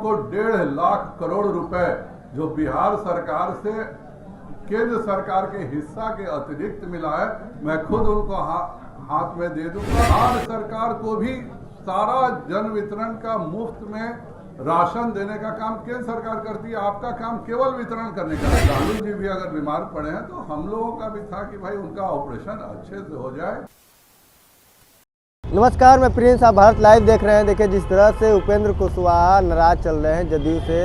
को 1.5 लाख करोड़ रुपए जो बिहार सरकार से केंद्र सरकार के हिस्सा के अतिरिक्त मिला है, मैं खुद उनको हाथ में दे दूंगा। बिहार सरकार को भी सारा जन वितरण का मुफ्त में राशन देने का काम केंद्र सरकार करती है, आपका काम केवल वितरण करने का है। लालू जी भी अगर बीमार पड़े हैं तो हम लोगों का भी था कि भाई उनका ऑपरेशन अच्छे से हो जाए। नमस्कार, मैं प्रिंस, आप भारत लाइव देख रहे हैं। देखिए, जिस तरह से उपेंद्र कुशवाहा नाराज चल रहे हैं जदयू से,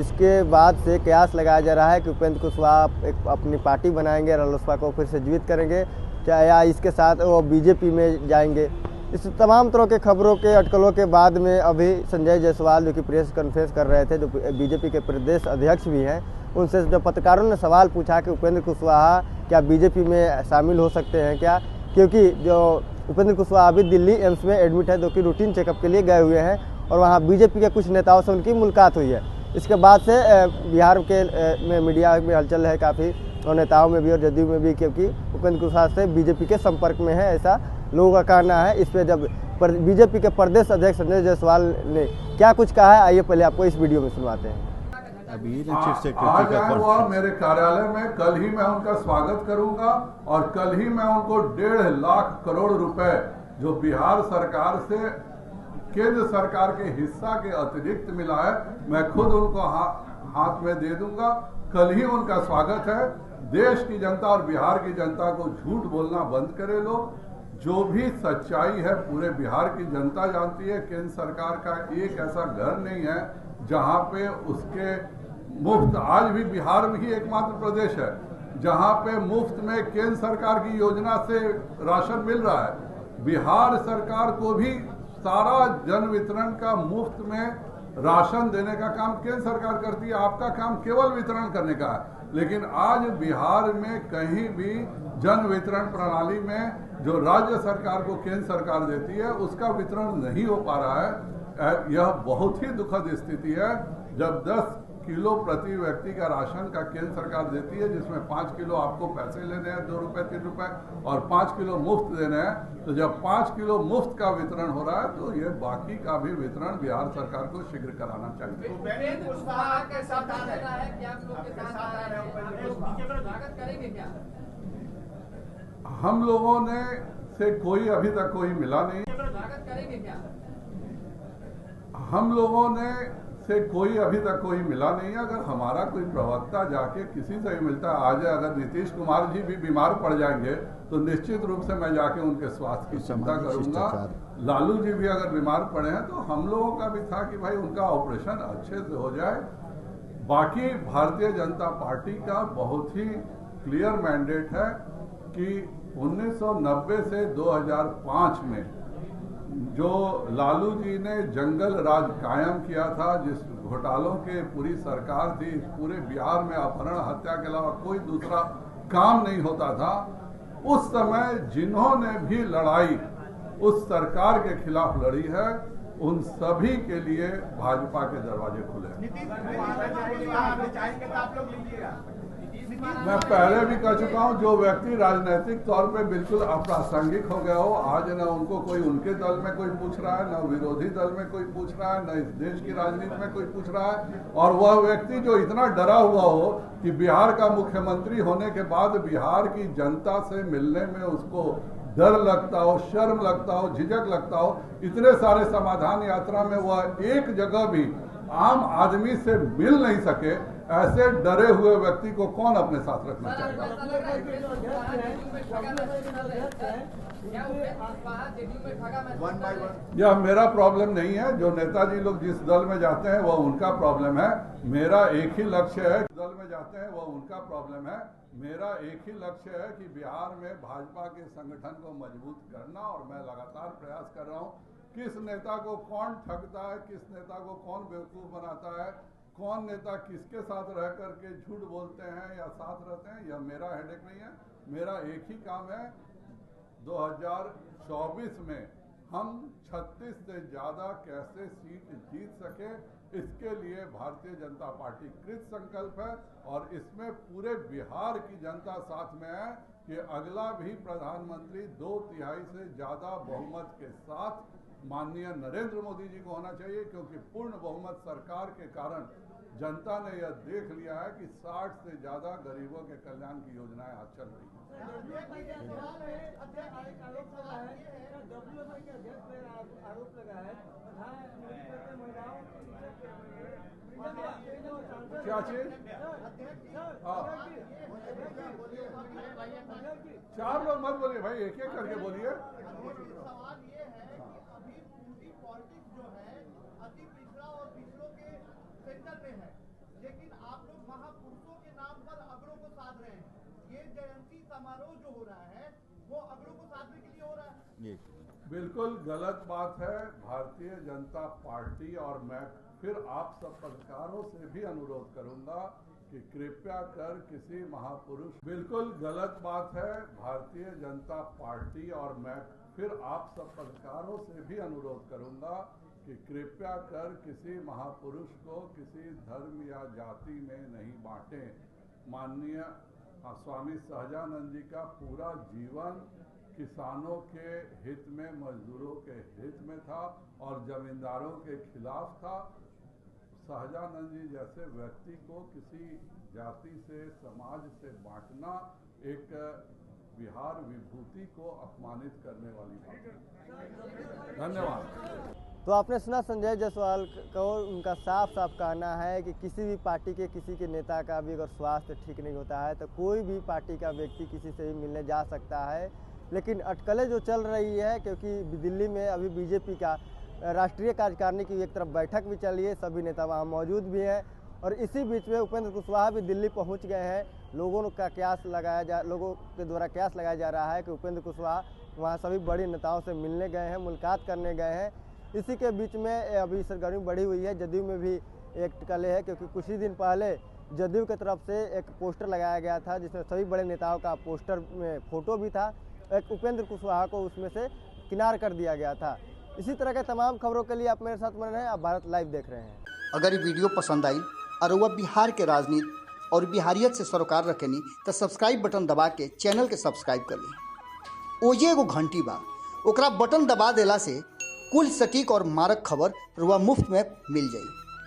इसके बाद से कयास लगाया जा रहा है कि उपेंद्र कुशवाहा एक अपनी पार्टी बनाएंगे, रालोसपा को फिर से जीवित करेंगे, चाहे या इसके साथ वो बीजेपी में जाएंगे। इस तमाम तरह के खबरों के अटकलों के बाद में अभी संजय जायसवाल, जो कि प्रेस कॉन्फ्रेंस कर रहे थे, जो बीजेपी के प्रदेश अध्यक्ष भी हैं, उनसे जब पत्रकारों ने सवाल पूछा कि उपेंद्र कुशवाहा क्या बीजेपी में शामिल हो सकते हैं क्या, क्योंकि जो उपेंद्र कुशवाहा अभी दिल्ली एम्स में एडमिट है, जो कि रूटीन चेकअप के लिए गए हुए हैं और वहाँ बीजेपी के कुछ नेताओं से उनकी मुलाकात हुई है। इसके बाद से बिहार के में मीडिया में हलचल है काफ़ी, और नेताओं में भी और जदयू में भी, क्योंकि उपेंद्र कुशवाहा से बीजेपी के संपर्क में है, ऐसा लोगों का कहना है। इस पर जब बीजेपी के प्रदेश अध्यक्ष संजय जायसवाल ने क्या कुछ कहा है, आइए पहले आपको इस वीडियो में सुनवाते हैं। आज आए हुआ मेरे कार्यालय में, कल ही मैं उनका स्वागत करूंगा और कल ही मैं उनको 1.5 लाख करोड़ रुपए जो बिहार सरकार से केंद्र सरकार के हिस्सा के अतिरिक्त मिला है, मैं खुद उनको हाथ में दे दूंगा। कल ही उनका स्वागत है। देश की जनता और बिहार की जनता को झूठ बोलना बंद करे लोग। जो भी सच्चाई है पूरे बिहार की जनता जानती है। केंद्र सरकार का एक ऐसा घर नहीं है जहां पे उसके मुफ्त, आज भी बिहार में ही एकमात्र प्रदेश है जहां पे मुफ्त में केंद्र सरकार की योजना से राशन मिल रहा है। बिहार सरकार को भी सारा जन वितरण का मुफ्त में राशन देने का काम केंद्र सरकार करती है, आपका काम केवल वितरण करने का है। लेकिन आज बिहार में कहीं भी जन वितरण प्रणाली में जो राज्य सरकार को केंद्र सरकार देती है उसका वितरण नहीं हो पा रहा है। यह बहुत ही दुखद स्थिति है। जब 10 किलो प्रति व्यक्ति का राशन का केंद्र सरकार देती है, जिसमें 5 किलो आपको पैसे लेने हैं, 2 रुपए 3 रुपए, और 5 किलो मुफ्त देने हैं, तो जब 5 किलो मुफ्त का वितरण हो रहा है तो ये बाकी का भी वितरण बिहार सरकार को शीघ्र कराना चाहिए। हम लोगों ने से कोई अभी तक कोई मिला नहीं। हम लोगों ने से कोई अभी तक कोई मिला नहीं। अगर हमारा कोई प्रवक्ता जाके किसी से भी मिलता है, आज अगर नीतीश कुमार जी भी बीमार पड़ जाएंगे तो निश्चित रूप से मैं जाके उनके स्वास्थ्य की चिंता करूंगा। लालू जी भी अगर बीमार पड़े हैं तो हम लोगों का भी था कि भाई उनका ऑपरेशन अच्छे से हो जाए। बाकी भारतीय जनता पार्टी का बहुत ही क्लियर मैंडेट है कि 1990 से 2005 में जो लालू जी ने जंगल राज कायम किया था, जिस घोटालों के पूरी सरकार थी, पूरे बिहार में अपहरण हत्या के अलावा कोई दूसरा काम नहीं होता था, उस समय जिन्होंने भी लड़ाई उस सरकार के खिलाफ लड़ी है, उन सभी के लिए भाजपा के दरवाजे खुले हैं। मैं पहले भी कह चुका हूं, जो व्यक्ति राजनीतिक तौर पे बिल्कुल अप्रासंगिक हो गया हो, आज न उनको कोई उनके दल में कोई पूछ रहा है, न विरोधी दल में कोई पूछ रहा है, न इस देश की राजनीति में कोई पूछ रहा है, और वह व्यक्ति जो इतना डरा हुआ हो कि बिहार का मुख्यमंत्री होने के बाद बिहार की जनता से मिलने में उसको डर लगता हो, शर्म लगता हो, झिझक लगता हो, इतने सारे समाधान यात्रा में वह एक जगह भी आम आदमी से मिल नहीं सके, ऐसे डरे हुए व्यक्ति को कौन अपने साथ रखना चाहेगा? यह मेरा प्रॉब्लम नहीं है। जो नेताजी लोग जिस दल में जाते हैं वह उनका प्रॉब्लम है। मेरा एक ही लक्ष्य है, दल में जाते हैं वह उनका प्रॉब्लम है। मेरा एक ही लक्ष्य है कि बिहार में भाजपा के संगठन को मजबूत करना, और मैं लगातार प्रयास कर रहा हूँ। किस नेता को कौन ठगता है, किस नेता को कौन बेवकूफ बनाता है, कौन नेता किसके साथ रह करके झूठ बोलते हैं या साथ रहते हैं, यह मेरा हेडेक नहीं है। मेरा एक ही काम है, 2024 में हम 36 से ज्यादा कैसे सीट जीत सके, इसके लिए भारतीय जनता पार्टी कृत संकल्प है। और इसमें पूरे बिहार की जनता साथ में है कि अगला भी प्रधानमंत्री 2/3 से ज्यादा बहुमत के साथ माननीय नरेंद्र मोदी जी को होना चाहिए, क्योंकि पूर्ण बहुमत सरकार के कारण जनता ने यह देख लिया है कि 60 से ज्यादा गरीबों के कल्याण की योजनाएं आज चल रही हैं। क्या चीज? हाँ, 4 लोग मत बोलिए भाई, एक एक करके बोलिए। सवाल ये है कि अभी पूरी पॉलिटिक्स जो है अति पिछड़ा और पिछड़ों के सेंटर में है, लेकिन आप लोग महापुरुषों के नाम पर अगड़ों को साध रहे हैं। ये जयंती समारोह जो हो रहा है वो अगड़ों को साधने के लिए हो रहा है। बिल्कुल गलत बात है। भारतीय जनता पार्टी और मैं फिर आप सब पत्रकारों से भी अनुरोध करूंगा कि कृपया कर किसी महापुरुष, बिल्कुल गलत बात है। भारतीय जनता पार्टी और मैं फिर आप सब पत्रकारों से भी अनुरोध करूंगा कि कृपया कर किसी महापुरुष को किसी धर्म या जाति में नहीं बांटें। माननीय स्वामी सहजानंद जी का पूरा जीवन किसानों के हित में, मजदूरों के हित में था और जमींदारों के खिलाफ था। सहजानंद जी जैसे व्यक्ति को किसी जाति से, समाज से बांटना एक बिहार विभूति को अपमानित करने वाली बात है। धन्यवाद। तो आपने सुना संजय जायसवाल को, उनका साफ साफ कहना है कि किसी भी पार्टी के, किसी के नेता का भी अगर स्वास्थ्य ठीक नहीं होता है तो कोई भी पार्टी का व्यक्ति किसी से भी मिलने जा सकता है। लेकिन अटकलें जो चल रही है, क्योंकि दिल्ली में अभी बीजेपी का राष्ट्रीय कार्यकारिणी की एक तरफ बैठक भी चल रही है, सभी नेता वहाँ मौजूद भी हैं और इसी बीच में उपेंद्र कुशवाहा भी दिल्ली पहुँच गए हैं। लोगों के द्वारा कयास लगाया जा रहा है कि उपेंद्र कुशवाहा वहाँ सभी बड़ी नेताओं से मिलने गए हैं, मुलाकात करने गए हैं। इसी के बीच में अभी सरगर्मी बढ़ी हुई है। जदयू में भी एक अटकलें है, क्योंकि कुछ ही दिन पहले जदयू की तरफ से एक पोस्टर लगाया गया था जिसमें सभी बड़े नेताओं का पोस्टर में फोटो भी था। एक उपेंद्र कुशवाहा को उसमें से किनार कर दिया गया था। इसी तरह के तमाम खबरों के लिए आप मेरे साथ बने रहें। आप भारत लाइव देख रहे हैं। अगर ये वीडियो पसंद आई और वह बिहार के राजनीति और बिहारियत से सरोकार रखेनी तो सब्सक्राइब बटन दबा के चैनल के सब्सक्राइब कर ली। ओजे एगो घंटी बा, ओकरा बटन दबा देला से कुल सटीक और मारक खबर रुआ मुफ्त में मिल जाई।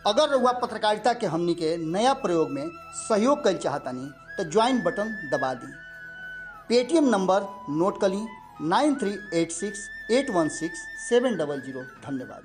अगर रुआ पत्रकारिता के हमनी के नया प्रयोग में सहयोग कर चाहतानी तो ज्वाइन बटन दबा दी। पेटीएम नंबर नोट कर ली 9386816700। धन्यवाद।